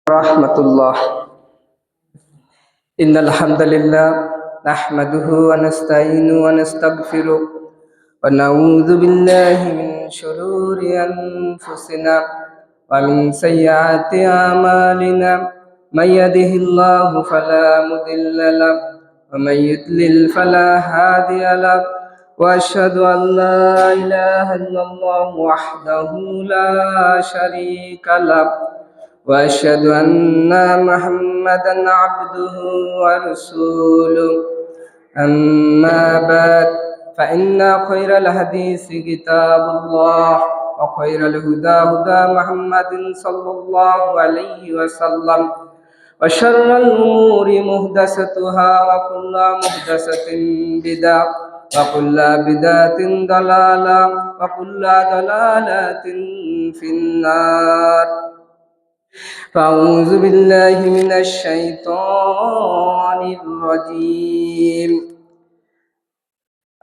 rahmatullah. Innal hamdalillah nahmaduhu wa nasta'inuhu wa nastaghfiruh wa na'udzu billahi min shururi anfusina wa min sayyiati a'malina. May yahdihillahu fala mudilla lahu wa may yudlil fala hadiya lahu. Wa ashhadu an la ilaha illallah wahdahu la sharika lahu وأشهد أن محمدا عبده ورسوله. أما بعد فإن خير الحديث كتاب الله وخير الهدى هدى محمد صلى الله عليه وسلم وشر الأمور محدثاتها وكل محدثة بدعة وكل بدعة ضلالة وكل ضلالة في النار. فأعوذ بالله من الشيطان الرجيم.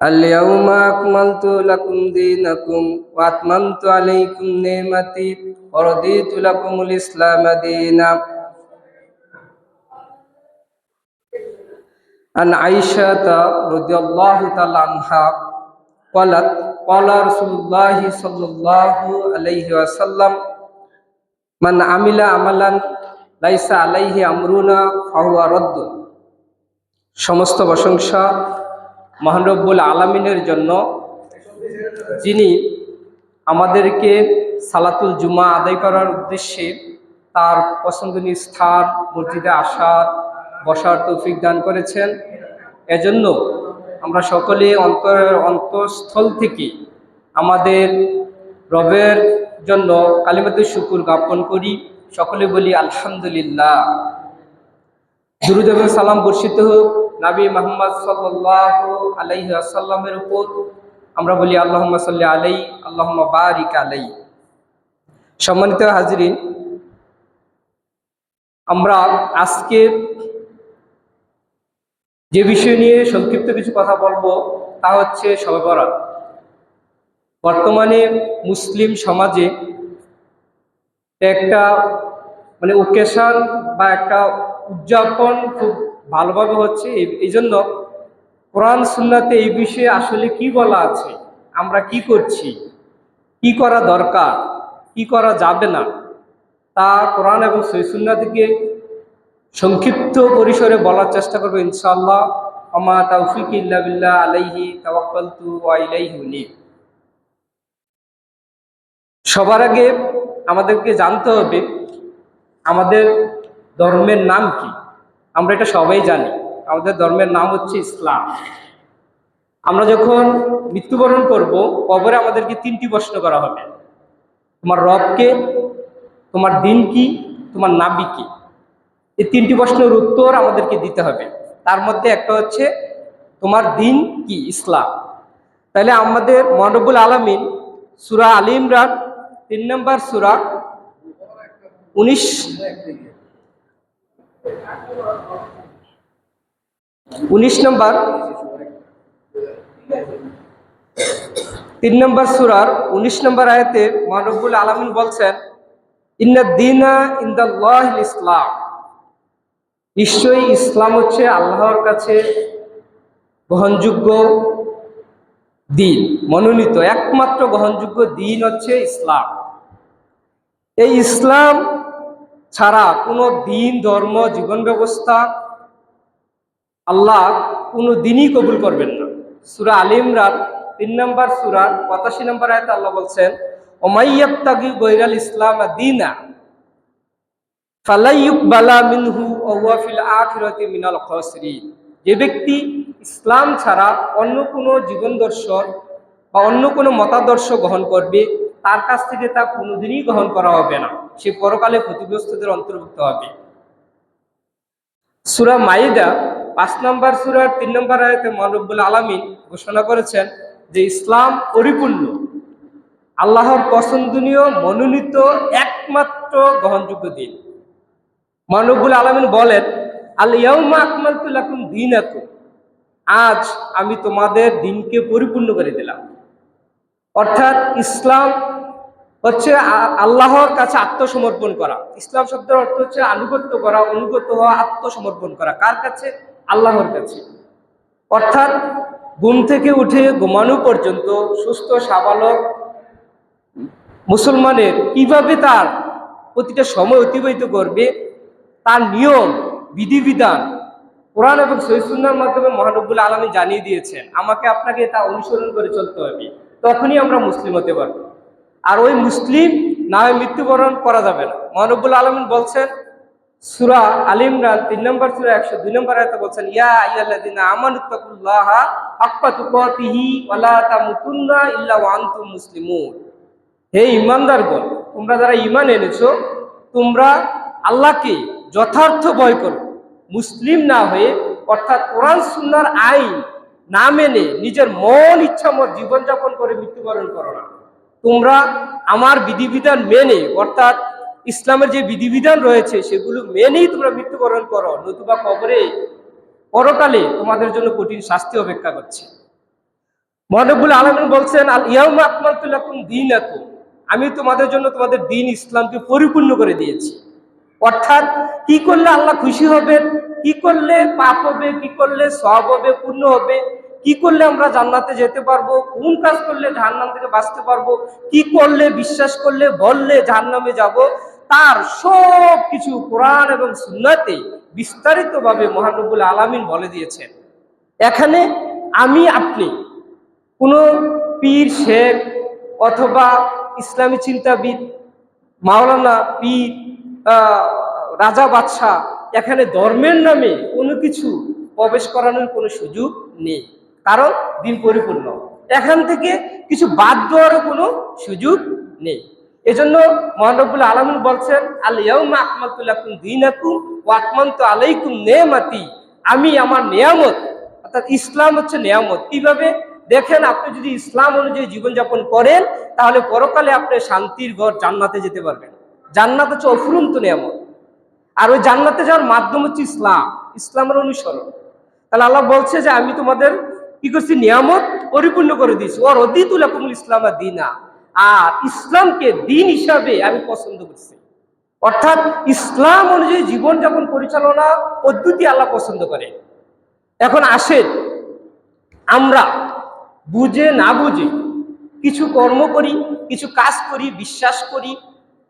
اليوم أكملت لكم دينكم وأتممت عليكم نعمتي ورضيت لكم الإسلام دينا. عن عائشة رضي الله تعالى عنها قالت قال رسول الله صلى الله عليه وسلم মান আমিলা আমালান লাইসা আলাইহি আমরুনা ফাহুয়া রদ্দ। সমস্ত প্রশংসা মহান রব্বুল আলামিনের জন্য, যিনি আমাদেরকে সালাতুল জুমা আদায় করার উদ্দেশ্যে তার পছন্দনীয় স্থান মসজিদে আসার বসার তৌফিক দান করেছেন। এজন্য আমরা সকলে অন্তঃস্থল থেকে আমাদের রবের জন্য কালিমাতুশ শুকর জ্ঞাপন করি। সকলে বলি আলহামদুলিল্লাহ। দুরূদ এবং সালাম বর্ষিত হোক নবী মুহাম্মদ সাল্লাল্লাহু আলাইহি ওয়াসাল্লামের উপর। আমরা বলি আল্লাহুম্মা সাল্লি আলাইহি আল্লাহুম্মা বারিক আলাইহি। সম্মানিত হাজিরিন, আমরা আজকে যে বিষয় নিয়ে সংক্ষিপ্ত কিছু কথা বলবো তা হচ্ছে শবে বরাত। বর্তমানে মুসলিম সমাজে একটা ওকেশন বা একটা উদযাপন খুব ভালোভাবে হচ্ছে। এই জন্য কোরআন সুন্নাতে এই বিষয়ে আসলে কি বলা আছে, আমরা কি করছি, কি করা দরকার, কি করা যাবে না, তা কোরআন এবং সহিহ সুন্নাহ থেকে সংক্ষিপ্ত পরিসরে বলার চেষ্টা করবো ইনশাআল্লাহ। ওমা তাওফিকি ইল্লা বিল্লাহ আলাইহি তাওয়াক্কালতু ওয়া ইলাইহি উনীব। সবার আগে আমাদেরকে জানতে হবে আমাদের ধর্মের নাম কি। আমরা এটা সবাই জানি, আমাদের ধর্মের নাম হচ্ছে ইসলাম। আমরা যখন মৃত্যুবরণ করব, কবরে আমাদেরকে তিনটি প্রশ্ন করা হবে: তোমার রব কে, তোমার দিন কি, তোমার নাবী কি। এই তিনটি প্রশ্নের উত্তর আমাদেরকে দিতে হবে। তার মধ্যে একটা হচ্ছে তোমার দিন কি, ইসলাম। তাহলে আমাদের মহান রব্বুল আলামিন সূরা আলী ইমরান 3 নম্বর সূরা 19 নম্বর 3 নম্বর সূরার 19 নম্বর আয়াতে মহান রব্বুল আলামিন বলছেন, ইন্নাদ দীনা ইনদাল্লাহিল ইসলাম। নিশ্চয়ই ইসলাম হচ্ছে আল্লাহর কাছে গ্রহণযোগ্য দিন, মনোনীত একমাত্র গ্রহণযোগ্য দিন হচ্ছে ইসলাম। এই ইসলাম ছাড়া কোনো দিন, ধর্ম, জীবন ব্যবস্থা আল্লাহ কোনো দিনই কবুল করবেন না। সূরা আলী ইমরান 3 নম্বর সূরার 85 নম্বর আয়াতে আল্লাহ বলছেন, ওমাইয়াবতাগি গায়রাল ইসলাম দীনা ফালাইয়ুকবালা মিনহু ওয়া হুয়া ফিল আখিরাতি মিনাল খাসিরিন। যে ব্যক্তি ইসলাম ছাড়া অন্য কোনো জীবন দর্শন বা অন্য কোনো মতাদর্শ গ্রহণ করবে, তার কাছ থেকে তা কোনোদিনই গ্রহণ করা হবে না, সে পরকালে ক্ষতিগ্রস্তদের অন্তর্ভুক্ত হবে। সূরা মাইদা 5 নম্বর সূরার 3 নম্বর আয়াতে মহান রব্বুল আলামিন ঘোষণা করেছেন যে ইসলাম পরিপূর্ণ, আল্লাহর পছন্দনীয়, মনোনীত একমাত্র গ্রহণযোগ্য দিন। মহান রব্বুল আলামিন বলেন, আল ইয়াউমা আকমালতু লাকুম দীনাকুম। আজ আমি তোমাদের দিনকে পরিপূর্ণ করে দিলাম। অর্থাৎ ইসলাম হচ্ছে আল্লাহর কাছে আত্মসমর্পণ করা। ইসলাম শব্দের অর্থ হচ্ছে আনুগত্য করা, অনুগত হওয়া, আত্মসমর্পণ করা। কার কাছে? আল্লাহর কাছে। অর্থাৎ ঘুম থেকে উঠে ঘুমানো পর্যন্ত সুস্থ সাবালক মুসলমানের কিভাবে তার প্রতিটা সময় অতিবাহিত করবে, তার নিয়ম বিধিবিধান কোরআন এবং সহিহ সুন্নাহর মাধ্যমে মহানবুল আলামিন জানিয়ে দিয়েছেন। আমাকে আপনাকে তা অনুসরণ করে চলতে হবে, তখনই আমরা মুসলিম হতে পারবো। আর ওই মুসলিম না হয়ে মৃত্যুবরণ করা যাবে না। মহানবুল আলামিন বলছেন সূরা আল ইমরান ৩ নম্বর সূরা ১০২ নম্বর আয়াতে বলছেন, ইয়া আইয়ুহাল্লাযীনা আমানুত্তাকুল্লাহা হাক্কা তুকাতিহি ওয়া লা তামুতুন্না ইল্লা ওয়া আনতুম মুসলিমুন। হে ঈমানদারগণ, তোমরা যারা ঈমান এনেছো, তোমরা আল্লাহকে যথার্থ ভয় করো, মুসলিম না হয়ে, অর্থাৎ কোরআন সুন্নাহর আইন না মেনে নিজের মন ইচ্ছা মত জীবনযাপন করে মৃত্যুবরণ করো না। তোমরা আমার বিধিবিধান মেনে, অর্থাৎ ইসলামের যে বিধিবিধান রয়েছে সেগুলো মেনেই তোমরা মৃত্যুবরণ করো, নতুবা কবরে পরকালে তোমাদের জন্য কঠিন শাস্তি অপেক্ষা করছে। মহানবুল আলামিন বলছেন, আল ইয়াউমা আকমালতু লাকুম দীনাকুম, আমি তোমাদের জন্য তোমাদের দ্বীন ইসলামকে পরিপূর্ণ করে দিয়েছি। অর্থাৎ কি করলে আল্লাহ খুশি হবেন, কি করলে পাপ হবে, কি করলে সওয়াব হবে, পূর্ণ হবে, কি করলে আমরা জান্নাতে যেতে পারবো, কোন কাজ করলে জাহান্নাম থেকে বাঁচতে পারবো, কি করলে, বিশ্বাস করলে, বললে জাহান্নামে যাব, তার সব কিছু কোরআন এবং সুন্নাতে বিস্তারিতভাবে মহানবুল আলামিন বলে দিয়েছেন। এখানে আমি আপনি কোনো পীর, শেখ অথবা ইসলামী চিন্তাবিদ, মাওলানা, পীর, রাজা, বাদশাহ, এখানে ধর্মের নামে কোনো কিছু প্রবেশ করানোর কোনো সুযোগ নেই, কারণ দিন পরিপূর্ণ। এখান থেকে কিছু বাদ দেওয়ারও কোনো সুযোগ নেই। এজন্য মহানবুল আলামিন বলছেন, আল ইয়াউমা আকমালতু লাকুম দীনাকুম ওয়া আতমামতু আলাইকুম নিয়ামতি, আমি আমার নিয়ামত, অর্থাৎ ইসলাম হচ্ছে নিয়ামত। কিভাবে? দেখেন, আপনি যদি ইসলাম অনুযায়ী জীবনযাপন করেন তাহলে পরকালে আপনি শান্তির ঘর জান্নাতে যেতে পারবেন। জান্নাত হচ্ছে অফুরন্ত নিয়ামত, আর ওই জান্নাতে যাওয়ার মাধ্যম হচ্ছে ইসলাম, ইসলামের অনুসরণ। তাহলে আল্লাহ বলছে যে আমি তোমাদের কি করছি, নিয়ামত পরিপূর্ণ করে দিয়েছি। ওয়া রাদিতু লাকুমুল ইসলামা দীনা, আর ইসলামকে দিন হিসাবে আমি পছন্দ করছি। অর্থাৎ ইসলাম অনুযায়ী জীবনযাপন পরিচালনা পদ্ধতি আল্লাহ পছন্দ করে। এখন আসেন, আমরা বুঝে না বুঝে কিছু কর্ম করি, কিছু কাজ করি, বিশ্বাস করি,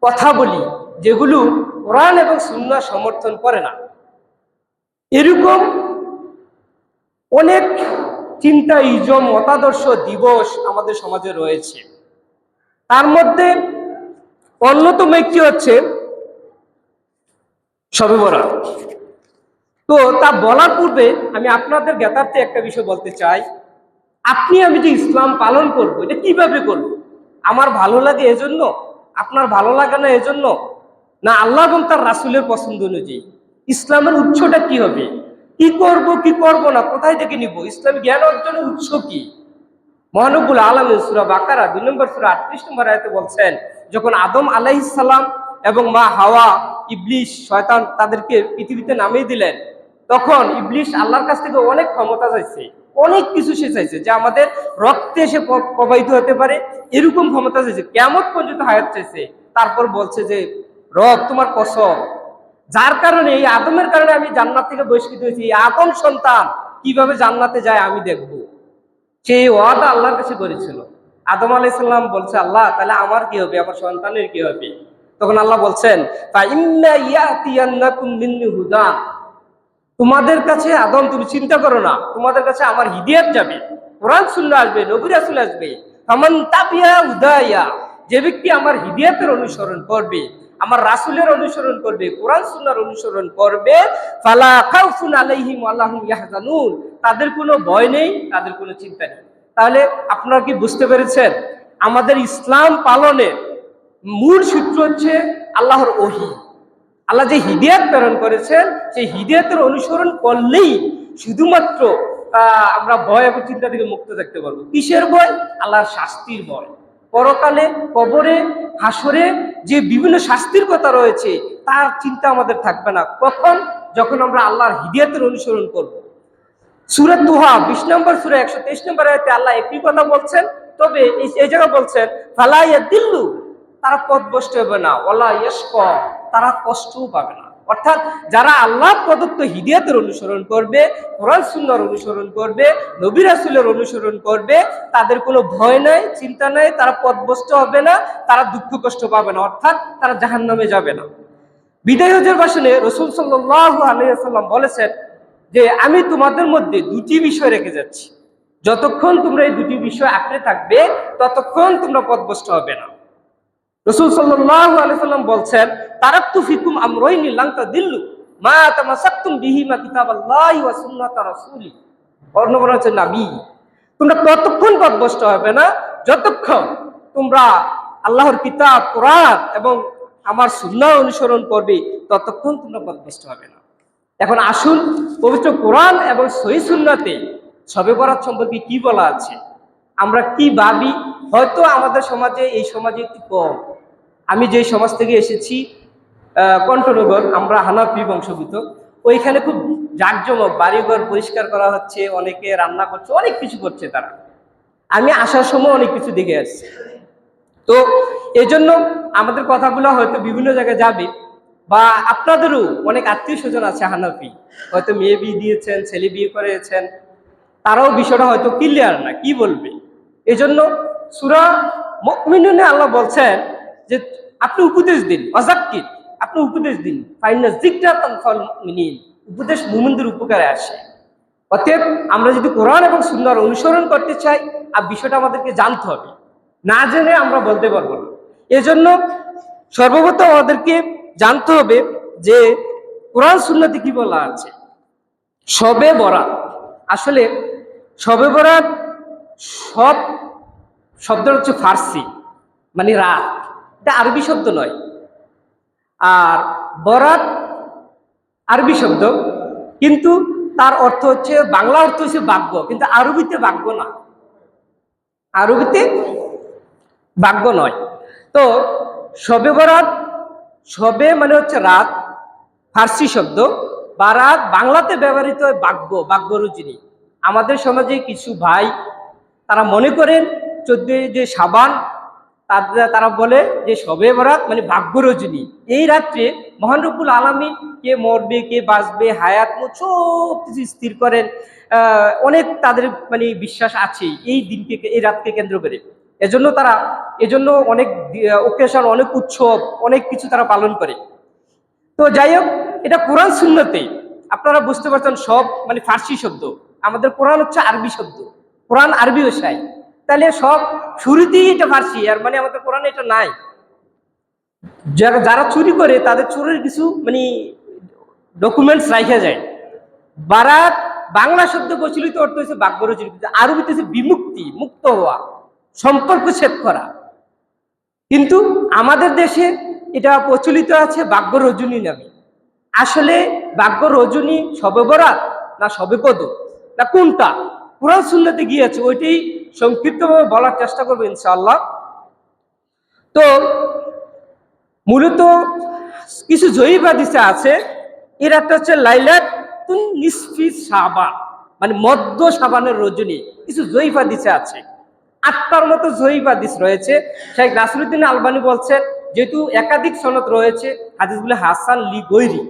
কথা বলি, যেগুলো কোরআন এবং সুন্নাহ সমর্থন করে না। এরকম অনেক চিন্তা, ইজম, মতাদর্শ, দিবস আমাদের সমাজে রয়েছে। তার মধ্যে অন্যতম একটি হচ্ছে শবে বরাত। তো তা বলার পূর্বে আমি আপনাদের জ্ঞাতার্থে একটা বিষয় বলতে চাই। আপনি আমি যে ইসলাম পালন করব, এটা কিভাবে করব? আমার ভালো লাগে এজন্য, আপনার ভালো লাগে না এজন্য, না আল্লাহ এবং তার রাসূলের পছন্দ অনুযায়ী? ইসলামের উৎসটা কি হবে? কি করব, কি করব না, কোথায় থেকে নিব? ইসলাম জ্ঞান অর্জনের উৎস কি? মহানবুল আলামিন সূরা বাকারা ২ নম্বর সূরা ৩৮ নম্বর আয়াতে বলছেন, যখন আদম আলাইহিস সালাম এবং মা হাওয়া, ইবলিস, শয়তান তাদেরকে পৃথিবীতে নামিয়ে দিলেন, তখন ইবলিস আল্লাহর কাছ থেকে অনেক ক্ষমতা চাইছে, অনেক কিছু সে চাইছে, যে আমাদের রক্তে এসে প্রবাহিত হতে পারে, এরকম ক্ষমতা চাইছে, কিয়ামত পর্যন্ত হায়াত চাইছে। তারপর বলছে যে, রব তোমার কসম, যার কারণে, এই আদমের কারণে আমি জান্নাত থেকে বহিষ্কৃত হয়েছি, এই আদম সন্তান কিভাবে জান্নাতে যায় আমি দেখব। সেই ওয়াদা আল্লাহর কাছে করেছিল। আদম আলাইহিস সালাম বলছে, আল্লাহ তাহলে আমার কি হবে, আমার সন্তানের কি হবে? তখন আল্লাহ বলছেন, ফাইন্না ইয়াতিয়ান্নাকুম মিন্নি হুদা, তোমাদের কাছে আদম, তুমি চিন্তা করো না, তোমাদের কাছে আমার হিদায়াত যাবে, কোরআন সুন্নাহ আসবে, নবী রাসূল আসবে। ফামান তাবিয়া হুদায়া, যে ব্যক্তি আমার হিদায়াতের অনুসরণ করবে, আমার রাসূলের অনুসরণ করবে, কোরআন সুন্নাহর অনুসরণ করবে, ফালা খাউফুন আলাইহিম ওয়া লা হুম ইয়াহজানুন, তাদের কোনো ভয় নেই, তাদের কোনো চিন্তা নেই। তাহলে আপনারা কি বুঝতে পেরেছেন? আমাদের ইসলাম পালনের মূল সূত্র হচ্ছে আল্লাহর ওহী। আল্লাহ যে হিদায়াত প্রেরণ করেছেন, সেই হিদায়াতের অনুসরণ করলেই শুধুমাত্র আমরা ভয় এবং চিন্তা থেকে মুক্ত থাকতে পারবো। কিসের ভয়? আল্লাহর শাস্তির ভয়। পরকালে, কবরে, হাসরে যে বিভিন্ন শাস্তির কথা রয়েছে, তার চিন্তা আমাদের থাকবে না। কখন? যখন আমরা আল্লাহর হিদায়াতের অনুসরণ করব। সূরা তুহা ২০ নম্বর সূরা ১২৩ নম্বর আয়াতে আল্লাহ একই কথা বলছেন, তবে এই জায়গা বলছেন ফালা ইয়াদিল্লু, তারা পথভ্রষ্ট হবে না, ওয়ালা ইয়াশকা, তারা কষ্টও পাবে না। অর্থাৎ যারা আল্লাহ প্রদত্ত হিদায়াতের অনুসরণ করবে, কোরআন সুন্নাহর অনুসরণ করবে, নবী রাসূলের অনুসরণ করবে, তাদের কোনো ভয় নাই, চিন্তা নাই, তারা পথভ্রষ্ট হবে না, তারা দুঃখ কষ্ট পাবে না, অর্থাৎ তারা জাহান্নামে যাবে না। বিদায় হজের ভাষণে রাসূল সাল্লাল্লাহু আলাইহি ওয়াসাল্লাম বলেছেন যে আমি তোমাদের মধ্যে দুটি বিষয় রেখে যাচ্ছি, যতক্ষণ তোমরা এই দুটি বিষয় আঁকড়ে থাকবে ততক্ষণ তোমরা পথভ্রষ্ট হবে না। রাসূল সাল্লাল্লাহু আলাইহি ওয়াসাল্লাম বলছেন, তারাকতু ফিকুম আমরাইনি লান তাদিল্লু মা তামাসাকতুম বিহিমা কিতাবাল্লাহি ওয়া সুন্নাতা রাসূলি। বর্ণনা হচ্ছে নবী, তোমরা ততক্ষণ পথভ্রষ্ট হবে না যতক্ষণ তোমরা আল্লাহর কিতাব কোরআন এবং আমার সুন্নাহ অনুসরণ করবে, ততক্ষণ তোমরা পথভ্রষ্ট হবে না। এখন আসুন পবিত্র কোরআন এবং সহিহ সুন্নাতে শবে বরাত সম্পর্কে কি বলা আছে, আমরা কি ভাবি। হয়তো আমাদের সমাজে, এই সমাজে একটু কম। আমি যে সমাজ থেকে এসেছি কণ্ঠনগর, আমরা হানাফি বংশোদ্ভূত, ওইখানে খুব জাঁকজমক, বাড়িঘর পরিষ্কার করা হচ্ছে, অনেকে রান্না করছে, অনেক কিছু করছে তারা। আমি আসার সময় অনেক কিছু দেখে আসছি। তো এই জন্য আমাদের কথাগুলো হয়তো বিভিন্ন জায়গায় যাবে, বা আপনাদেরও অনেক আত্মীয় স্বজন আছে হানাফি, হয়তো মেয়ে বিয়ে দিয়েছেন, ছেলে বিয়ে করেছেন, তারাও বিষয়টা হয়তো ক্লিয়ার না, কি বলবে। এই জন্য সূরা মুমিনুনে আল্লাহ বলছেন যে আপনি উপদেশ দিন, ওয়াযাক্কির, আপনি উপদেশ দিন, ফাইন্না যিকরা তানফাউল মুমিনিন, উপদেশ মুমিনদের উপকারে আসে। অতএব আমরা যদি কোরআন এবং সুন্নাহর অনুসরণ করতে চাই, আর বিষয়টা আমাদেরকে জানতে হবে, না জেনে আমরা বলতে পারবো না। এজন্য সর্বপ্রথম আমাদেরকে জানতে হবে যে কোরআন সুন্নাতে কি বলা আছে। শবে বরাত, আসলে শবে বরাত সব শব্দ হচ্ছে ফার্সি, মানে রাত, এটা আরবি শব্দ নয়। আর বরাত আরবি শব্দ, কিন্তু তার অর্থ হচ্ছে, বাংলা অর্থ হচ্ছে ভাগ্য, কিন্তু আরবিতে ভাগ্য না, আরবিতে ভাগ্য নয়। তো শবে বরাত, শবে মানে হচ্ছে রাত, ফার্সি শব্দ, বারাত বাংলাতে ব্যবহৃত হয় ভাগ্য, ভাগ্য রজনী। আমাদের সমাজে কিছু ভাই তারা মনে করেন 14 যে শাবান, তারা বলে যে শবে বরাত মানে ভাগ্য রজনী। এই রাত্রে মহান রব্বুল আলামিন কে মরবে, কে বাঁচবে, হায়াত সব কিছু স্থির করেন। অনেক তাদের মানে বিশ্বাস আছে এই দিনকে, এই রাতকে কেন্দ্র করে। এজন্য অনেক ওকেশন, অনেক উৎসব, অনেক কিছু তারা পালন করে। তো যাই হোক, এটা কোরআন সুন্নতে আপনারা বুঝতে পারছেন, সব মানে ফার্সি শব্দ, আমাদের কোরআন হচ্ছে আরবি শব্দ, কোরআন আরবি ভাষায়, তাহলে সব শুরুতেই এটা ফার্সি, আর মানে আমাদের কোরআনে এটা নাই। যারা চুরি করে তাদের চুরির কিছু মানে ডকুমেন্টস রাখা যায়। বারাত বাংলা শব্দ প্রচলিত অর্থ হচ্ছে ভাগ্য রজনী, আরবিতে হচ্ছে বিমুক্তি, মুক্ত হওয়া, সম্পর্ক ছেদ করা। কিন্তু আমাদের দেশে এটা প্রচলিত আছে ভাগ্য রজনী নামে। আসলে ভাগ্য রজনী শবে বরাত না শবে কদর না কোনটা, কোরআন সুন্নাতে গিয়েছে, ওইটাই সংক্ষিপ্তভাবে বলার চেষ্টা করবো ইনশাআল্লাহ। তো মূলত কিছু জয়ীফ হাদিসে আছে, এর একটা হচ্ছে লাইলাতুন নিসফি শাবান, মানে মধ্য শাবানের রজনী। কিছু জয়ীফ হাদিসে আছে, 8টার মতো জয়ীফ হাদিস রয়েছে। শেখ নাসিরউদ্দিন আলবানী বলছেন, যেহেতু একাধিক সনদ রয়েছে, হাদিসগুলো হাসান লি গৈরি,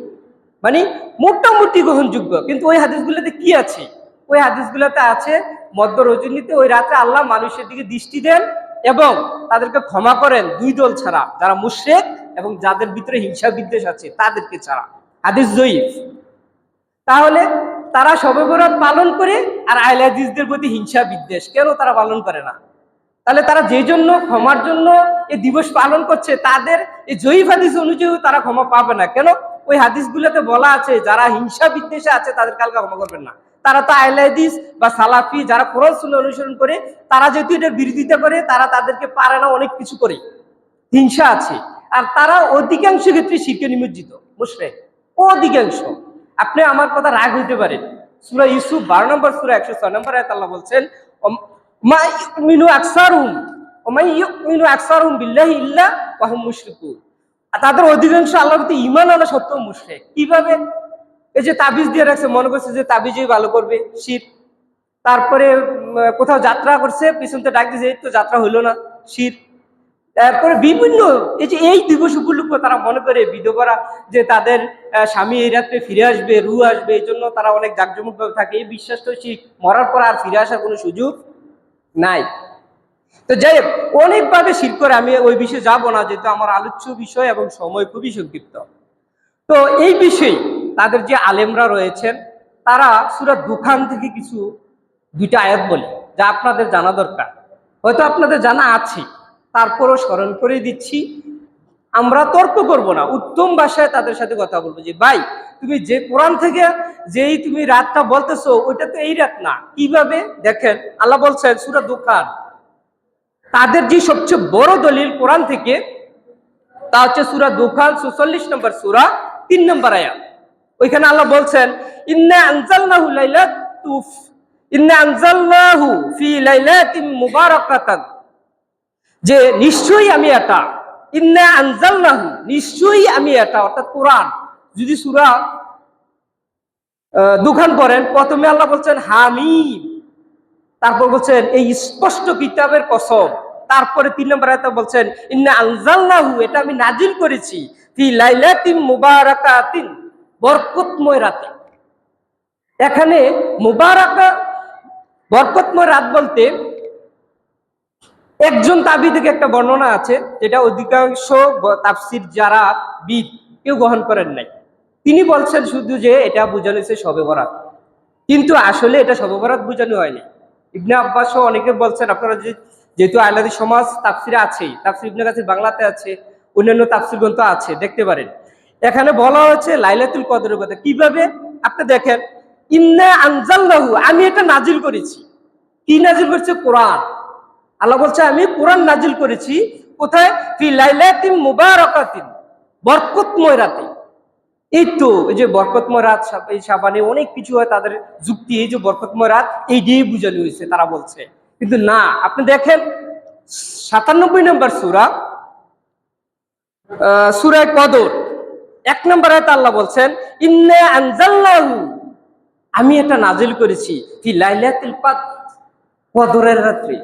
মানে মোটামুটি গ্রহণযোগ্য। কিন্তু ওই হাদিসগুলোতে কি আছে, ওই হাদিসগুলোতে আছে মধ্য রজনীতে ওই রাতে আল্লাহ মানুষের দিকে দৃষ্টি দেন এবং তাদেরকে ক্ষমা করেন 2 দল ছাড়া, যারা মুশরিক এবং যাদের ভিতরে হিংসা বিদ্বেষ আছে তাদেরকে ছাড়া। হাদিস জয়ীফ। তাহলে তারা শবে বরাত পালন করে, আর আহলে হাদিসদের প্রতি হিংসা বিদ্বেষ কেন তারা পালন করে না? তাহলে তারা যে জন্য ক্ষমার জন্য এই দিবস পালন করছে, তাদের এই জয়ীফ হাদিস অনুযায়ী তারা ক্ষমা পাবে না কেন? ওই হাদিসগুলোতে বলা আছে যারা হিংসা বিদ্বেষে আছে তাদের কালকে ক্ষমা করবেন না। তারা তো আহলে হাদিস বা সালাফি, যারা কোরআন সুন্নাহ অনুসরণ করে, তারা যেহেতু এটার বিরোধিতা করে, তারা তাদেরকে পারে না, অনেক কিছু করে, হিংসা আছে। আর তারা অধিকাংশ ক্ষেত্রে শিরকে নিমজ্জিত, মুশরিক অধিকাংশ। আপনি আমার কথা রাগ হইতে পারেন, সূরা ইউসুফ 12 নম্বর সূরা 106 নম্বর আয়াত আল্লাহ বলছেন, মা ইউমিনু আকসারুহুম ওয়া মা ইউমিনু আকসারুহুম বিল্লাহি ইল্লা ওয়া হুম মুশরিকুন। তাদের অধিকাংশ আল্লাহর প্রতি ঈমান আনা সত্ত্বেও মুশরিক। কিভাবে? এই যে তাবিজ দিয়ে রাখছে, মনে করছে যে তাবিজই ভালো করবে, শিরক। তারপরে কোথাও যাত্রা করছে, পিছনতে ডাক দিয়েছে, এই তো যাত্রা হইলো না, শিরক। তারপরে বিভিন্ন এই দিবস উপলক্ষে তারা মনে করে বিধবারা যে তাদের স্বামী এই রাত্রে ফিরে আসবে, রু আসবে, এই জন্য তারা অনেক জাঁকজমক ভাবে থাকে। এই বিশ্বাসটা মরার পর আর ফিরে আসার কোনো সুযোগ নাই। তো যাই হোক, অনেকভাবে শিরক করে, আমি ওই বিষয়ে যাব না, যেহেতু আমার আলোচ্য বিষয় এবং সময় খুবই সংক্ষিপ্ত। তো এই বিষয়ে তাদের যে আলেমরা রয়েছেন তারা সূরা দুখান থেকে কিছু দুইটা আয়াত বলে, যা আপনাদের জানা দরকার, হয়তো আপনাদের জানা আছে, তারপরও স্মরণ করে দিচ্ছি। আমরা তর্ক করব না, উত্তম ভাষায় তাদের সাথে কথা বলবো যে ভাই, তুমি যে কোরআন থেকে যেই তুমি রাতটা বলতেছো ওইটা তো এই রাত না। কিভাবে দেখেন, আল্লাহ বলছেন সূরা দুখান, তাদের যে সবচেয়ে বড় দলিল কোরআন থেকে, তা হচ্ছে সূরা দুখান ৪৪ নম্বর সূরা ৩ নম্বর আয়াত। ওইখানে আল্লাহ বলছেন ইন্না আনজালনাহু ফি লাইলাতিন মুবারাকাতান, যে নিশ্চয়ই আমি এটা, ইন্না আনজালনাহু, নিশ্চয়ই আমি এটা, অর্থাৎ কোরআন। যদি সূরা দুখান পড়েন, প্রথমে আল্লাহ বলছেন হামিম, তারপর বলছেন এই স্পষ্ট কিতাবের কসম, তারপরে ৩ নম্বর আয়াতে বলছেন ইন্না আনজালনাহু, এটা আমি নাজিল করেছি ফি লাইলাতিন মুবারাকাতিন, বরকতময় রাতে। এখানে মুবারাকা, বরকতময় রাত বলতে একজন তাবি থেকে একটা বর্ণনা আছে, যেটা অধিকাংশ তাফসির যারা বিদ কেউ গ্রহণ করেন নাই। তিনি বলছেন শুধু যে এটা বোঝানো হয়েছে শবে বরাত, কিন্তু আসলে এটা শবে বরাত বোঝানো হয়নি। ইবনে আব্বাস ও অনেকে বলছেন, আপনারা যেহেতু আহলাদি সমাজ তাফসিরে আছে, তাফসির ইবনে কাসির বাংলাতে আছে, অন্যান্য তাফসির গ্রন্থ আছে, দেখতে পারেন। এখানে বলা হচ্ছে লাইলাতুল কদরের কথা। কিভাবে? আপনি দেখেন, ইন্না আনজালনাহু, আমি এটা নাজিল করেছি। কি নাজিল করেছে? কোরআন। আল্লাহ বলছে আমি কোরআন নাজিল করেছি কোথায়? ফি লাইলাতিন মুবারাকাতিন, বরকতময় রাতে। এই তো এই যে বরকতময় রাত, এই শাবানে অনেক কিছু হয় তাদের যুক্তি, এই যে বরকতময় রাত এই দিয়ে বুঝানো হয়েছে তারা বলছে, কিন্তু না। আপনি দেখেন ৯৭ নম্বর সূরা, সূরা কদর ১ নম্বর আয়াতে আল্লাহ বলছেন ইন্না আনজালনাহু, আমি এটা নাজিল করেছি ফি লাইলাতুল কদর, কদরের রাত্রি।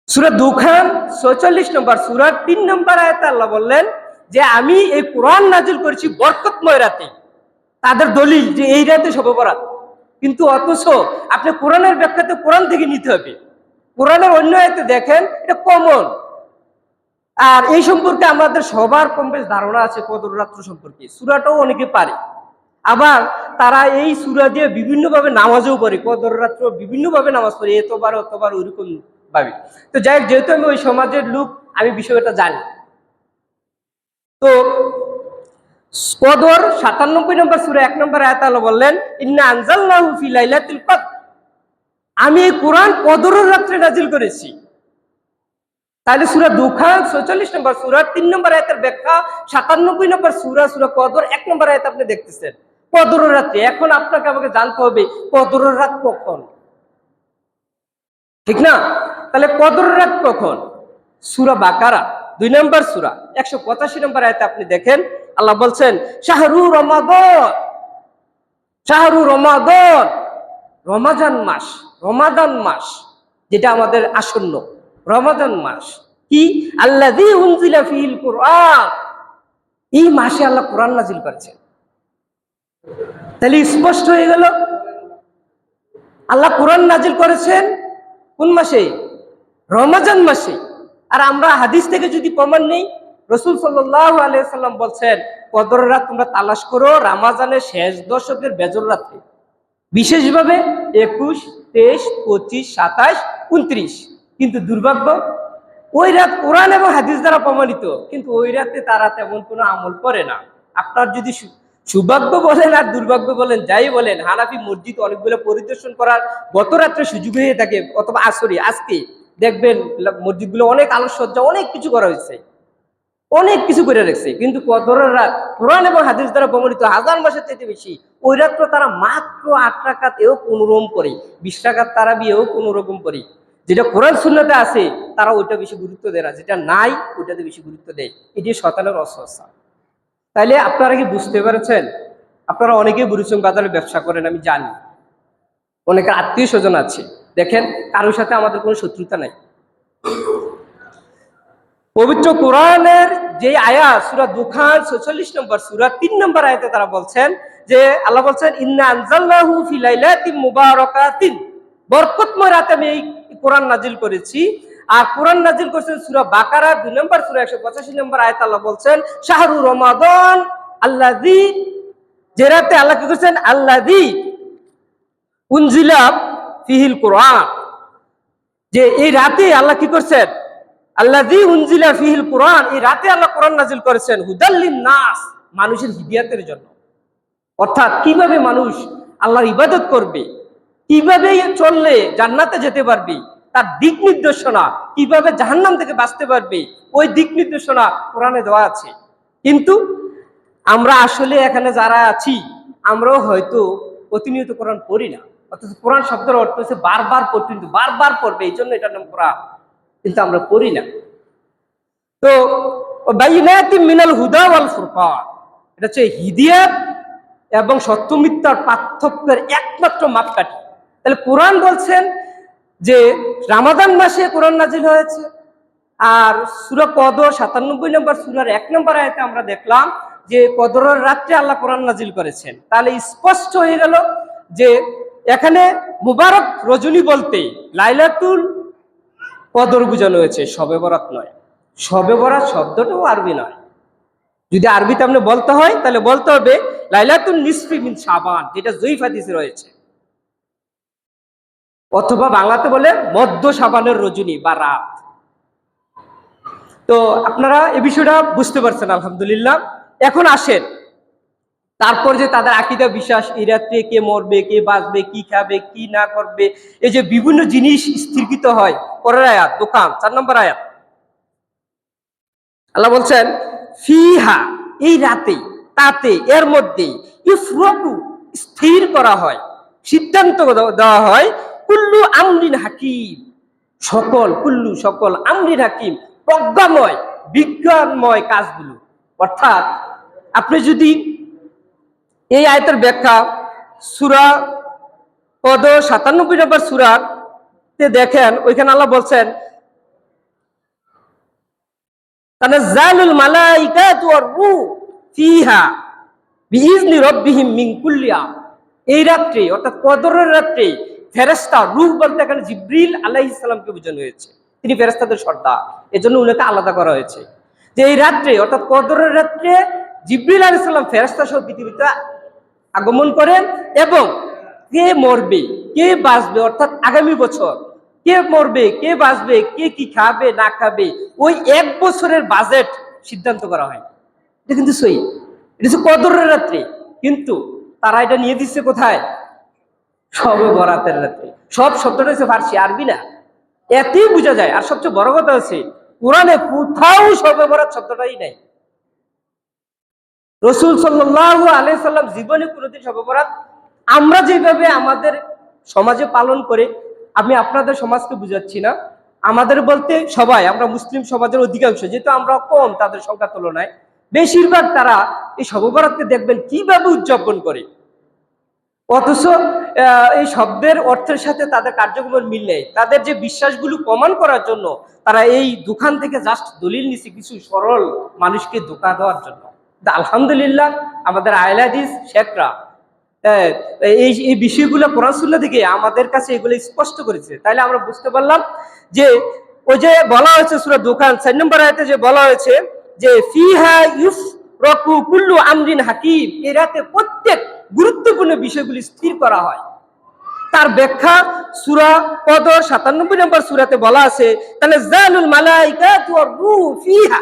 সূরা দুখান ৪৪ নম্বর সূরা ৩ নম্বর আয়াতে আল্লাহ বললেন যে আমি এই কোরআন নাজিল করেছি বরকতময় রাতে। তাদের দলিল যে এই রাতে শবে বরাত, কিন্তু অথচ আপনি কোরআনের ব্যাখ্যাতে কোরআন থেকে নিতে হবে। কোরআনের অন্য আয়াতে দেখেন এটা কমন। আর এই সম্পর্কে আমাদের সবার কম বেশ ধারণা আছে, কদর রাত্র সম্পর্কে সূরাটাও অনেকে পারে। আবার তারা এই সূরা দিয়ে বিভিন্নভাবে নামাজও পড়ে, কদর রাত্র বিভিন্নভাবে নামাজ পড়ে, এতবার অতবার ওইরকম ভাবে। তো যাই হোক, যেহেতু আমি ওই সমাজের লোক, আমি বিষয়টা জানি। তো কদর ৯৭ নম্বর সূরা ১ নম্বর আয়াতে আল্লাহ বললেন ইন্না আনজালনাহু ফি লাইলাতুল কদর, আমি এই কোরআন কদরের রাত্রে নাজিল করেছি। তাহলে সূরা দুখান ৪৪ নম্বর সূরা ৩ নম্বর আয়াতের ব্যাখ্যা ৯৭ নম্বর সূরা কদর ১ নম্বর আয়াতে আপনি দেখতেছেন কদরের রাতে। এখন আপনাকে আমাকে জানতে হবে কদরের রাত কখন, ঠিক না? তাহলে কদরের রাত কখন? সূরা বাকারা ২ নম্বর সূরা ১৮৫ নম্বর আয়াতে আপনি দেখেন আল্লাহ বলছেন শাহরু রমাদান, শাহরু রমাদান, রমাজান মাস, রমাদান মাস যেটা আমাদের আসন্ন রমাদান মাস। কি? আল্লাযী উনজিলা ফীহিল কুরআন, এই মাসে আল্লাহ কোরআন নাজিল করেছেন। তাহলে স্পষ্ট হয়ে গেল আল্লাহ কোরআন নাজিল করেছেন কোন মাসে? রমজান মাসে। আর আমরা হাদিস থেকে যদি প্রমাণ নেই, রাসূল সাল্লাল্লাহু আলাইহি সাল্লাম বলছেন কদরের রাত তোমরা তালাশ করো রমজানের শেষ দশকের বেজর রাতে, বিশেষভাবে ২১, ২৩, ২৫, ২৭, ২৯। কিন্তু দুর্ভাগ্য, ওই রাত কোরআন এবং হাদিস দ্বারা প্রমাণিত, কিন্তু ওই রাতে তারা তেমন কোনো আমল করে না। আপনার যদি সৌভাগ্য বলেন আর দুর্ভাগ্য বলেন, যাই বলেন, হানাফি মসজিদ অনেকগুলো পরিদর্শন করার গত রাত্রে সুযোগ হয়ে থাকে, অথবা আসরে আজকে দেখবেন মসজিদগুলো অনেক আলোকসজ্জা, অনেক কিছু করা হয়েছে, অনেক কিছু করে রাখছে, কিন্তু কদরের রাত কোরআন এবং হাদিস দ্বারা প্রমাণিত ১০০০ মাসের চাইতে বেশি। ওই রাত্র তারা মাত্র ৮ রাকাত এও কোনো রকম করে, ২০ রাকাত তারাবি এও কোনো রকম করে। যেটা কোরআন সুন্নাতে আছে তারা ওইটা বেশি গুরুত্ব দেয় না, যেটা নাই ওইটাতে বেশি গুরুত্ব দেয়। এটি শয়তানের অস্বস্থা। তাইলে আপনারা কি বুঝতে পেরেছেন? আপনারা অনেকেই বুড়িচং বাজারে ব্যবসা করেন, আমি জানি, অনেকের আত্মীয় স্বজন আছে। দেখেন, কারোর সাথে আমাদের কোনো শত্রুতা নাই, পবিত্র কোরআনের যে আয়াত সূরা দুখান 46 নম্বর সূরা 3 নম্বর আয়াতে তারা বলছেন যে আল্লাহ বলছেন ইন্না আনজালনাহু ফি লাইলাতিন মুবারাকাতিন, বরকতময় রাতে আমি এই কোরআন নাজিল করেছি। আর কোরআন নাজিল করেছেন সূরা বাকারা 2 নম্বর সূরা 185 নম্বর আয়াত আল্লাহ বলছেন শাহরু রমাদান আল্লাযী, যে রাতে আল্লাহ কি করেছেন আল্লাযী উনজিলা ফিহিল কোরআন, যে এই রাতে আল্লাহ কি করছেন আল্লাযী উনজিলা ফিহিল কোরআন, এই রাতে আল্লাহ কোরআন নাজিল করেছেন হুদাল লিন-নাস, মানুষের হিদায়াতের জন্য। অর্থাৎ কিভাবে মানুষ আল্লাহর ইবাদত করবে, কিভাবে চললে জান্নাতে যেতে পারবে, তার দিক নির্দেশনা, কিভাবে জাহান্নাম থেকে বাঁচতে পারবে, ওই দিক নির্দেশনা কোরআনে দেওয়া আছে। কিন্তু আমরা আসলে এখানে যারা আছি আমরাও হয়তো প্রতিনিয়ত কোরআন পড়ি না, অথচ কোরআন শব্দের অর্থ হচ্ছে বারবার পড়তে, বারবার পড়বে, এই জন্য এটার নাম কোরআন, কিন্তু আমরা পড়ি না। তো বাইনাতিন মিনাল হুদা ওয়াল ফুরকান, এটা হচ্ছে হিদায়াত এবং সত্য মিথ্যার পার্থক্যের একমাত্র মাপকাঠি। তাহলে কোরআন বলছেন যে রমাদান মাসে কোরআন নাজিল হয়েছে। আর সূরা কদর 97 নম্বর সূরার 1 নম্বর আয়াতে আমরা দেখলাম যে কদরের রাত্রে আল্লাহ কোরআন নাজিল করেছেন। তাহলে স্পষ্ট হয়ে গেল যে এখানে মুবারক রজনী বলতে লাইলাতুল কদর বোঝানো হয়েছে, শবে বরাত নয়। শবে বরাত শব্দটাও আরবি নয়, যদি আরবিতে আপনি বলতে হয় তাহলে বলতে হবে লাইলাতুন নিসফি মিন শাবান, যেটা যঈফ হাদিসে রয়েছে, অথবা বাংলাতে বলে মধ্য শাবানের রজনী বা রাত। তো আপনারা এই বিষয়টা বুঝতে পারছেন আলহামদুলিল্লাহ। এখন আসেন তারপর যে তাদের আকীদা বিশ্বাস, এই রাত্রে কে মরবে, কে বাঁচবে, কি খাবে, কি না করবে, এই যে বিভিন্ন জিনিস স্থিরকৃত হয়। পরের আয়াত দোকান 4 নম্বর আয়াত আল্লাহ বলছেন ফিহা, এই রাতে, তাতে, এর মধ্যে ইফরাকু, স্থির করা হয়, সিদ্ধান্ত দেওয়া হয়, কুল্লু আমরিন হাকিম, সকল আমরিন হাকিম, প্রজ্ঞাময়, বিজ্ঞানময় কাজগুলো। অর্থাৎ আপনি যদি এই আয়াতের ব্যাখ্যা সূরা কদর 97 নম্বর সূরাতে দেখেন, ওইখানে আল্লাহ বলছেন তানাজ্জালুল মালাইকাতু ওয়ার রূহ ফিহা বিইজনি রাব্বিহিম মিন কুল্লি আমর, এই রাত্রে অর্থাৎ কদরের রাত্রে ফেরেশতা, রূহ বলতে এখানে জিবরিল আলাইহিস সালামকে বোঝানো হয়েছে, তিনি ফেরেশতাদের সর্দার, এজন্য উনাকে আলাদা করা হয়েছে। যে এই রাত্রে অর্থাৎ কদরের রাত্রে জিবরিল আলাইহিস সালাম ফেরেশতা সহ পৃথিবীতে আগমন করেন, এবং কে মরবে, কে বাঁচবে, অর্থাৎ আগামী বছর কে মরবে, কে বাঁচবে, কে কি খাবে না খাবে, ওই 1 বছরের বাজেট সিদ্ধান্ত করা হয়। এটা কিন্তু সহি, এটা হচ্ছে কদরের রাত্রে, কিন্তু তারা এটা নিয়ে দিচ্ছে কোথায়? শবে বরাতের রাত্রে। সব শব্দটা হচ্ছে ফার্সি, আরবি না, এতেই বোঝা যায়। আর সবচেয়ে বড় কথা হচ্ছে কোরআনে কোথাও শবে বরাত শব্দটাই নাই। রাসূল সাল্লাল্লাহু আলাইহি সাল্লাম জীবনে কোনোদিন শবে বরাত আমরা যেভাবে আমাদের সমাজে পালন করে, আমি আপনাদের সমাজকে বুঝাচ্ছি না, আমাদের বলতে সবাই, আমরা মুসলিম সমাজের অধিকাংশ, যেহেতু আমরা কম তাদের সংখ্যার তুলনায়, বেশিরভাগ তারা এই শবে বরাতকে দেখবেন কিভাবে উদযাপন করে, অথচ এই শব্দের অর্থের সাথে তাদের কার্যক্রমের মিল নেই। তাদের যে বিশ্বাসগুলো প্রমাণ করার জন্য তারা এই দোকান থেকে জাস্ট দলিল নিচ্ছে কিছু সরল মানুষকে ধোঁকা দেওয়ার জন্য। আলহামদুলিল্লাহ আমাদের আহলে হাদিস শেখরা এই বিষয়গুলো কোরআন সুন্নাহ থেকে আমাদের কাছে এগুলো স্পষ্ট করেছে। তাইলে আমরা বুঝতে পারলাম যে ওই যে বলা হয়েছে সূরা দোকান 4 নম্বর আয়াতে যে বলা হয়েছে যে ফিহা ইউফরাকু কুল্লু আমরিন হাকিম, এই রাতে প্রত্যেক গুরুত্বপূর্ণ বিষয়গুলি স্থির করা হয়। তার ব্যাখ্যা সূরা কদর 97 নম্বর সূরাতে বলা আছে তানাজ্জালুল মালাইকাতু ওয়ার রূহ ফিহা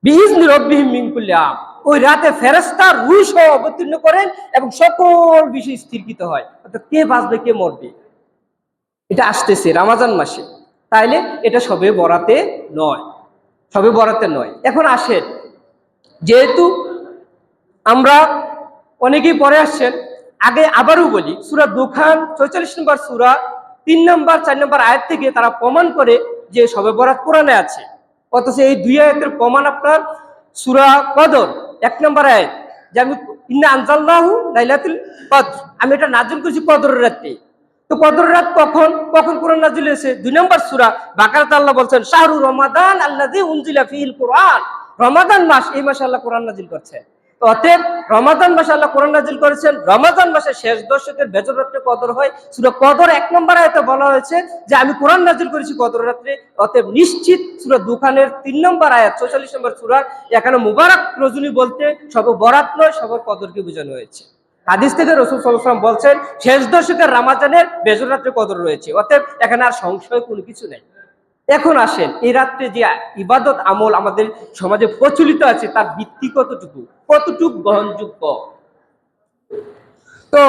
বিইজনি রাব্বিহিম মিন কুল্লি আমর, ওই রাতে ফেরেশতা রূহ সহ অবতীর্ণ করেন এবং সকল বিষয় স্থিরকৃত হয়। অর্থাৎ কে বাঁচবে, কে মরবে, এটা আসতেছে রমজান মাসে, তাইলে এটা শবে বরাতে নয়, শবে বরাতে নয়। এখন আসেন, যেহেতু আমরা অনেকেই পরে আসছেন, আগে আবারও বলি সূরা দুখান 44 নম্বর সূরা 3 নম্বর 4 নম্বর আয়াত থেকে তারা প্রমাণ করে যে শবে বরাত কোরআনে আছে, অথচ এই 2 আয়াতের প্রমাণ আপনার সূরা কদর 1 নম্বর আয়াত, যে আমি ইন্না আনজালনাহু লাইলাতুল কদর, আমি এটা নাযিল করেছি কদরের রাতে। তো কদর রাত কখন কখন কোরআন নাজিল হয়েছে? 2 নম্বর সূরা বাকারাতে আল্লাহ বলছেন শাহরু রমাদান আল্লাযী উনজিলা ফীহিল কুরআন, রমাদান মাস, এই মাসে আল্লাহ কোরআন নাজিল করছে। তো অতএব রমাদান মাসে আল্লাহ কোরআন নাজিল করেছেন, রমাদান মাসের শেষ দশকের বেজর রাত্রে কদর হয়। সূরা কদর 1 নম্বর আয়াতে বলা হয়েছে যে আমি কোরআন নাজিল করেছি কদর রাত্রে। অতএব নিশ্চিত সূরা দুখানের 3 নম্বর আয়াত 44 নম্বর সূরা, এখানে মুবারক রজনী বলতে সব বরাত নয়, সব কদরকে বোঝানো হয়েছে। হাদিস থেকে রাসূল সাল্লাল্লাহু আলাইহি ওয়াসাল্লাম বলছেন শেষ দশকের রমজানের বেজর রাত্রে কদর রয়েছে। অতএব এখানে আর সংশয় কোনো কিছু নেই। এখন আসেন এই রাত্রে যে ইবাদত আমল আমাদের সমাজে প্রচলিত আছে তার ভিত্তি কতটুকু গ্রহণযোগ্য। তো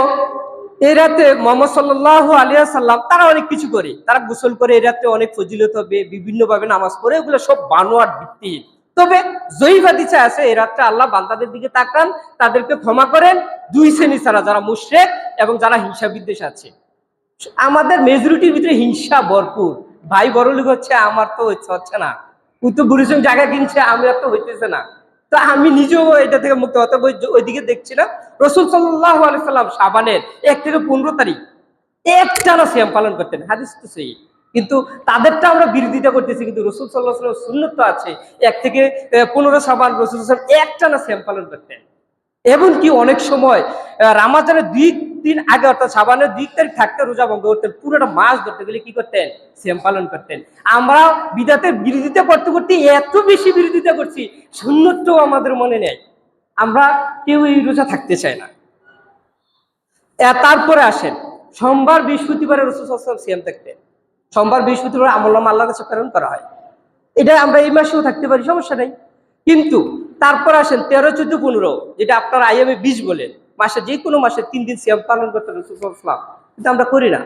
এই রাতে মুহাম্মদ সাল্লাল্লাহু আলাইহি ওয়াসাল্লাম তারা অনেক কিছু করে, তারা গোসল করে এই রাতে অনেক ফজিলত হবে, বিভিন্ন ভাবে নামাজ পড়ে, এগুলো সব বানোয়ার ভিত্তিহীন। তবে জয়ীফ হাদিসে আছে এই রাতে আল্লাহ বান্দাদের দিকে তাকান, তাদেরকে ক্ষমা করেন 2 শ্রেণী ছাড়া, যারা মুশরিক এবং যারা হিংসা বিদ্বেষ আছে। আমাদের মেজরিটির ভিতরে হিংসা ভরপুর। ভাই বড়লোক হচ্ছে, আমার তো হচ্ছে না, ও তো বুড়ির জায়গা কিনছে, আমি তো হইতেছে না। তো আমি নিজেও এটা থেকে মুক্ত হতে ওইদিকে দেখছি না। রাসূল সাল্লাল্লাহু আলাইহি সাল্লাম শাবানের 1 থেকে 15 তারিখ একটানা সিয়াম পালন করতেন, হাদিস তো সেই। কিন্তু তাদেরটা আমরা বিরোধিতা করতেছি, কিন্তু রাসূল সাল্লাল্লাহু আলাইহি ওয়াসাল্লাম সুন্নাত তো আছে 1 থেকে 15 শাবান রাসূল সাল্লাল্লাহু আলাইহি ওয়াসাল্লাম একটানা সিয়াম পালন করতেন। এমনকি অনেক সময় রমজানের 2 দিন আগে অর্থাৎ শাবানের 2 তারিখ থাকতে রোজা ভঙ্গ করতেন, পুরোটা মাস ধরতে গেলে কি করতেন? সিয়াম পালন করতেন। আমরা বিদাতের বিরোধিতা করতে করতে এত বেশি বিরোধিতা করছি, সুন্নতটাও আমাদের মনে নেই, আমরা কেউ এই রোজা থাকতে চাই না। তারপরে আসেন সোমবার বৃহস্পতিবারে রাসূল সাল্লাল্লাহু আলাইহি ওয়াসাল্লাম সিয়াম থাকতেন। সোমবার বৃহস্পতিবার আমলনামা আল্লাহর কাছে প্রেরণ করা হয়, এটা আমরা এই মাসেও থাকতে পারি, সমস্যা নেই। কিন্তু তারপর আসেন 13, 14, 15, যেটা আপনার আইএমএ 20 বলেন, মাসে যে কোনো মাসে 3 দিন সিয়াম পালন করতে রাসূল সাল্লাল্লাহু আলাইহি ওয়াসাল্লাম, কিন্তু আমরা করি না।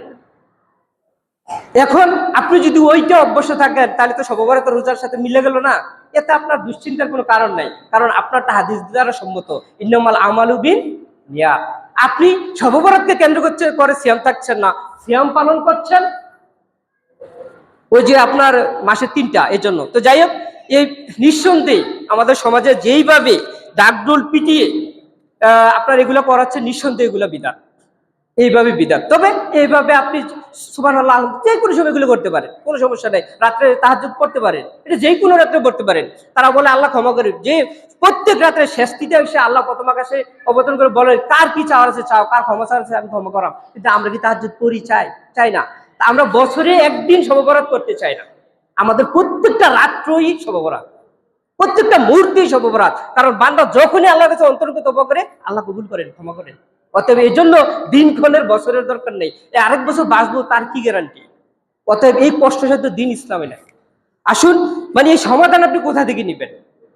এখন আপনি যদি ওইটা অভ্যস্ত থাকেন তাহলে তো শবে বরাত রোজার সাথে মিলে গেল না, এতে আপনার দুশ্চিন্তার কোনো কারণ নাই, কারণ আপনারটা হাদিস দ্বারা সম্মত, ইন্নামাল আমালু বিন্নিয়াত। আপনি শবে বরাতকে কেন্দ্র করে সিয়াম থাকছেন না, সিয়াম পালন করছেন ওই যে আপনার মাসে 3টা, এই জন্য। তো যাই হোক, এই নিঃসন্দেহে আমাদের সমাজে যেইভাবে ডাকডোল পিটিয়ে আপনার এগুলো করাচ্ছে, নিঃসন্দেহে এগুলো বিদআত, এইভাবে বিদআত। তবে এইভাবে আপনি সুবহানাল্লাহ যে কোনো সময় এগুলো করতে পারেন, কোনো সমস্যা নেই। রাত্রে তাহাজ্জুদ পড়তে পারেন, এটা যে কোনো রাত্রে পড়তে পারেন। তারা বলে আল্লাহ ক্ষমা করে, যে প্রত্যেক রাত্রে শেষটিতে এসে আল্লাহ প্রথম আকাশে অবতরণ করে বলেন কার কি চাওয়ার আছে চাও, কার ক্ষমা চাওয়ার আছে আমি ক্ষমা করাম। কিন্তু আমরা কি তাহাজ্জুদ পড়ি? চাই না। আমরা বছরে একদিন শবে বরাত করতে চাই না, আমাদের প্রত্যেকটা রাত্রই শবে বরাত, প্রত্যেকটা মুহূর্তেই শবে বরাত। কারণ বান্দা যখনই আল্লাহর কাছে অন্তরঙ্গ তওবা করে আল্লাহ কবুল করেন, ক্ষমা করেন। অতএব এই জন্য দিনক্ষণের বছরের দরকার নেই, এই আরেক বছর বাঁচবো তার কি গ্যারান্টি? অতএব এই কষ্টসাধ্য দিন ইসলামে নাই। আসুন, মানে এই সমাধান আপনি কোথা থেকে নেবেন?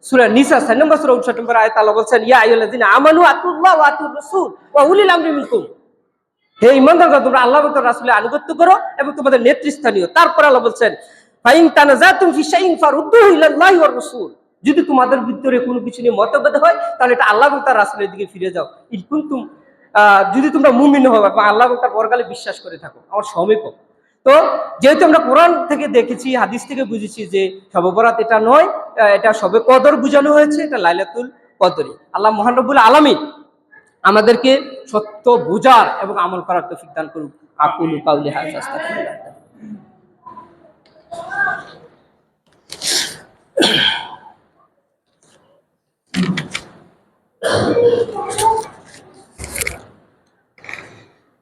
সূরা নিসা 4 নম্বর সূরা 59 নম্বর আয়াত আল্লাহ বলছেন ইয়া আইয়ুহাল্লাযিনা আমানু আতিউল্লাহ ওয়া আতিউর রাসূল ওয়া উলিল আমরি মিনকুম। হে ঈমানদারগণ, তোমরা আল্লাহ এবং তার রাসূলের আনুগত্য করো এবং তোমাদের নেতৃস্থানীয়। তারপর আল্লাহ বলছেন ফাইন তানাজাতুম ফি শাইইন ফারুদ্দুহু ইলাল্লাহি ওয়ার রাসূল। যদি তোমাদের ভিতরে কোনো কিছু নিয়ে মতভেদ হয় তাহলে এটা আল্লাহ এবং তার রাসূলের দিকে ফিরে যাও। ইন কুনতুম, যদি তোমরা মুমিন হও এবং আল্লাহ এবং তার পরকালে বিশ্বাস করে থাকো। আমার সময় কম। তো যেহেতু আমরা কোরআন থেকে দেখেছি, হাদিস থেকে বুঝেছি যে শবে বরাত এটা নয়, এটা শবে কদর বোঝানো হয়েছে, এটা লাইলাতুল কদরি। আল্লাহ মহান রব্বুল আলামিন আমাদেরকে সত্য বুঝার এবং আমল করার তৌফিক দান করুন। আকুলু কাউলি হাযা আস্তাগফিরুল্লাহ।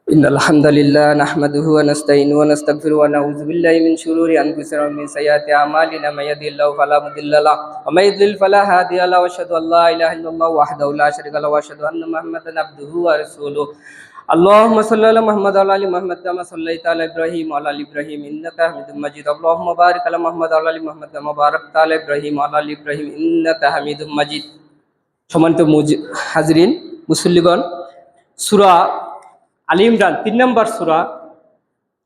ইন্নাল হামদালিল্লাহ নাহমাদুহু ওয়া নাস্তাঈনুহু ওয়া নাস্তাগফিরুহু ওয়া নাউযু বিল্লাহি মিন শুরুরি আনফুসিনা ওয়া মিন সাইয়্যাতি আমালিনা মা ইয়াহদিহিল্লাহু ফালা মুদিল্লা লাহু ওয়া মা ইউদ্লিল ফালা হাদিয়া লাহু ওয়া আশহাদু আল্লা ইলাহা ইল্লাল্লাহু ওয়াহদাহু লা শারীকা লাহু ওয়া আশহাদু আন্না মুহাম্মাদান আবদুহু ওয়া রাসূলুহু। আল্লাহুম্মা সাল্লি আলা মুহাম্মাদ ওয়া আলা আলি মুহাম্মাদ কামা সাল্লাইতা আলা ইব্রাহিম ওয়া আলা আলি ইব্রাহিম ইন্নাকা হামিদুম মাজিদ। আল্লাহুম্মা বারিক আলা মুহাম্মাদ ওয়া আলা আলি মুহাম্মাদ কামা বারাকতা আলা ইব্রাহিম ওয়া আলা আলি ইব্রাহিম ইন্নাকা হামিদুম মাজিদ। সম্মানিত হাজরিন, মুসল্লিগণ, সূরা আলী ইমরান 3 নম্বর সূরা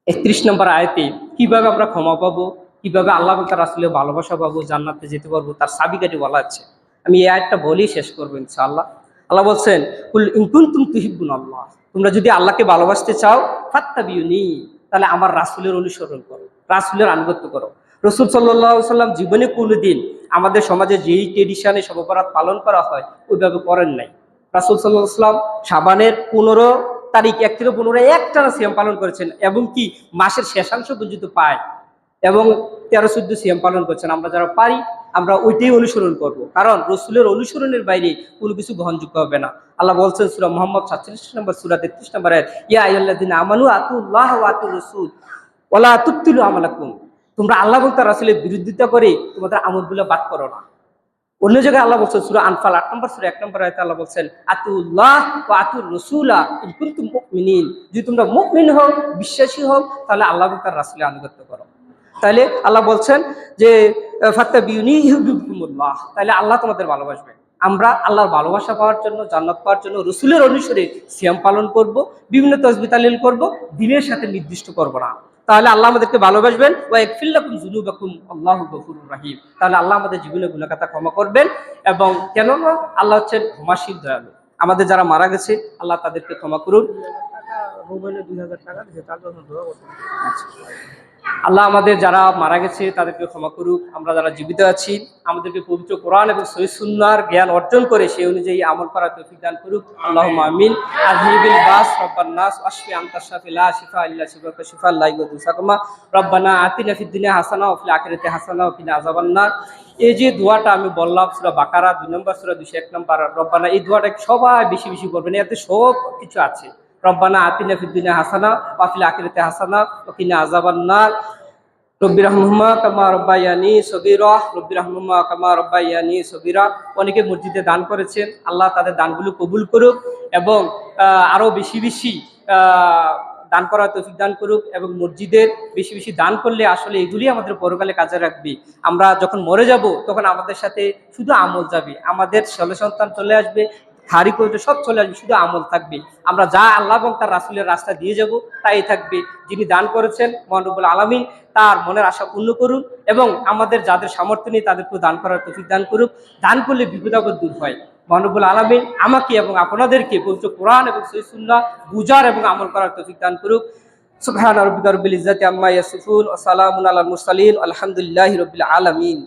31 নম্বর আয়াতে কিভাবে আমরা ক্ষমা পাবো, কিভাবে আল্লাহ এবং তার রাসূলের ভালোবাসা পাবো, জান্নাতে যেতে পারবো, তার চাবিকাঠি বলা আছে। আমি এই আয়াতটা বলেই শেষ করবো ইনশাআল্লাহ। আল্লাহ বলছেন কুল ইন কুনতুম তুহিব্বুনাল্লাহ, তোমরা যদি আল্লাহকে ভালোবাসতে চাও ফাত্তাবিউনি, তাহলে আমার রাসূলের অনুসরণ করো, রাসূলের আনুগত্য করো। রাসূল সাল্লাল্লাহু আলাইহি ওয়াসাল্লাম জীবনে কোনোদিন আমাদের সমাজে যেই ট্রেডিশনে শবে বরাত পালন করা হয় ওইভাবে করেন নাই। রাসূল সাল্লাল্লাহু আলাইহি ওয়াসাল্লাম শাবানের 15 তারিখ 1 থেকে 15 একটানা সিয়াম পালন করেছেন, এবং কি মাসের শেষাংশ পর্যন্ত পায়, এবং 13-14 সিয়াম পালন করছেন। আমরা যারা পারি আমরা ওইটাই অনুসরণ করব, কারণ রসুলের অনুসরণের বাইরে কোনো কিছু গ্রহণযোগ্য হবে না। আল্লাহ বলছেন সূরা মুহাম্মদ 47 নম্বর সূরা 33 নম্বর আয়াত, ইয়া আইয়ুহাল্লাযীনা আমানু আতিউল্লাহ ওয়া আতিউর রাসূল ওয়ালা তুবতিলু আমালাকুম, তোমরা আল্লাহ এবং তার রাসূলের বিরোধিতা করে তোমাদের আমলগুলো বাদ করো না। অন্য জায়গায় আল্লাহ বলছেন সূরা আনফাল 8 নম্বর সূরা 1 নম্বর আয়াতে আল্লাহ বলছেন আতিউল্লাহ ওয়া আতিউর রাসূলা ইন কুনতুম মুমিনিন, যদি তোমরা মুমিন হও, বিশ্বাসী হও, তাহলে আল্লাহ এবং তার রাসূলের আনুগত্য করো। তাইলে আল্লাহ বলছেন যে ফাত্তাবিউনি ইউহিব্বুকুমুল্লাহ, তাইলে আল্লাহ তোমাদের ভালোবাসবে। আমরা আল্লাহর ভালোবাসা পাওয়ার জন্য, জান্নাত পাওয়ার জন্য রসুলের অনুসারে সিয়াম পালন করব, বিভিন্ন তাসবিহ তাহলিল করব, দিনের সাথে নির্দিষ্ট করব না। তাহলে আল্লাহ আমাদেরকে ভালোবাসবেন। ওয়া ইয়াগফির লাকুম যুনুবাকুম আল্লাহু গফুরুর রহিম, তাহলে আল্লাহ আমাদের জীবনের গুনাহ খাতা ক্ষমা করবেন। এবং কেননা আল্লাহ হচ্ছেন ক্ষমাশীল, দয়ালু। আমাদের যারা মারা গেছে আল্লাহ তাদেরকে ক্ষমা করুন। আল্লাহ আমাদের যারা মারা গেছে তাদেরকে ক্ষমা করুক। আমরা যারা জীবিত আছি আমাদেরকে পবিত্র কোরআন এবং সহিহ সুন্নাহর জ্ঞান অর্জন করে সেই অনুযায়ী আমল করার তৌফিক দান করুক। আল্লাহুম্মা আমিন। আযহিবিল বাস রব্বান নাস ওয়াশফি আনতা শাফি লা শিফা ইল্লা শিফাকা শিফা লা ইয়াগুদু সাকামা রব্বানা আতিনা ফিদ দুনিয়া হাসানা ওয়া ফিল আখিরাতি হাসানা ওয়া কিনা আযাবান্নার। এই যে দোয়াটা আমি বললাম সূরা বাকারা 2 নম্বর সূরা 201 নম্বর রব্বানা, এই দোয়াটা সবাই বেশি বেশি করবেন, এতে সব কিছু আছে। রব্বানা আতিনা ফিদ দুনিয়া হাসানা ওয়া ফিল আখিরাতি হাসানা ওয়া কিনা আযাবান্নার। রব্বির রহমহুমা কামা রব্বায়ানি সগীরা, রব্বির রহমহুমা কামা রব্বায়ানি সগীরা। অনেকে মসজিদে দান করেছেন, আল্লাহ তাদের দানগুলো কবুল করুক এবং আরো বেশি বেশি দান করার তৌফিক দান করুক। এবং মসজিদের বেশি বেশি দান করলে আসলে এগুলি আমাদের পরকালে কাজে রাখবে। আমরা যখন মরে যাব তখন আমাদের সাথে শুধু আমল যাবে, আমাদের ছেলে সন্তান চলে আসবে, হারি করতে সব চলে আসবে, শুধু আমল থাকবে। আমরা যা আল্লাহ এবং তার রাসূলের রাস্তা দিয়ে যাব তাই থাকবে। যিনি দান করেছেন মহান রব্বুল আলামিন তার মনের আশা পূর্ণ করুন, এবং আমাদের যাদের সামর্থ্য নেই তাদেরকে দান করার তৌফিক দান করুক। দান করলে বিপদ আপদ দূর হয়। মহান রব্বুল আলামিন আমাকে এবং আপনাদেরকে পবিত্র কোরআন এবং সহিহ সুন্নাহ বুঝার এবং আমল করার তৌফিক দান করুক। সুবহান রাব্বিকা রাব্বিল ইজ্জাতি আম্মা ইয়াসিফুন ওয়া সালামুন আলাল মুরসালিন আলহামদুলিল্লাহি রাব্বিল আলামিন।